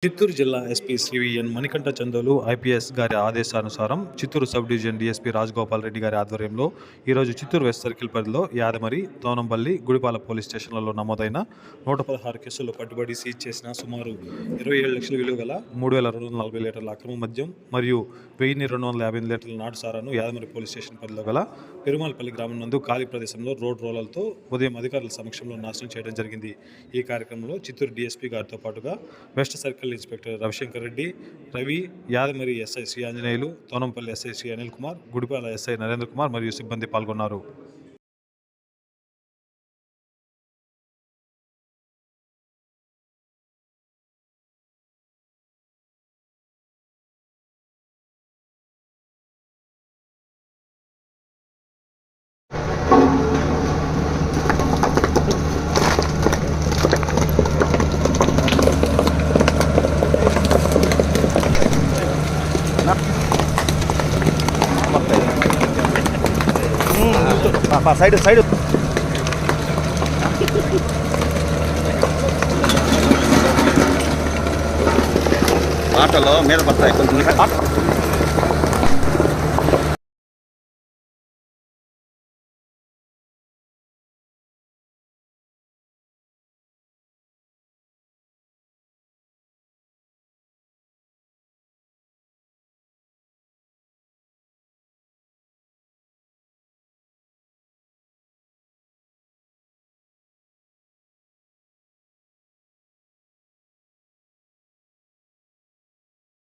చిత్తూరు జిల్లా ఎస్పీ శ్రీ ఎన్ మణికంఠ చందోలు ఐపీఎస్ గారి ఆదేశానుసారం Chittoor sub division DSP Rajagopal Reddy గారి ఆధ్వర్యంలో ఈరోజు చిత్తూరు వెస్ట్ సర్కిల్ పరిధిలో యాదమరి, తోనంపల్లి, గుడిపాల పోలీస్ స్టేషన్లలో నమోదైన 116 కేసుల్లో పట్టుబడి సీజ్ చేసిన సుమారు 27 లక్షల విలువ గల 3,240 లీటర్ల అక్రమ మద్యం మరియు 1,258 లీటర్ల నాటు సారాను యాదమరి పోలీస్ స్టేషన్ పరిధిలో గల పెరుమాలపల్లి గ్రామం నందు ఖాళీ ప్రదేశంలో రోడ్ రోలర్లతో ఉదయం అధికారుల సమక్షంలో నాశనం చేయడం జరిగింది. ఈ కార్యక్రమంలో చిత్తూరు డీఎస్పీ గారితో పాటుగా west circle inspector Ravishankar Reddy, Ravi, Yadamari SI Shri Anjaneyulu, Thonampalli SI Shri Anil Kumar, Gudipala SI Narendra Kumar మరియు సిబ్బంది పాల్గొన్నారు. సైడ్ సైడ్ ఆటోలో మీద పడతాయి కొంచెం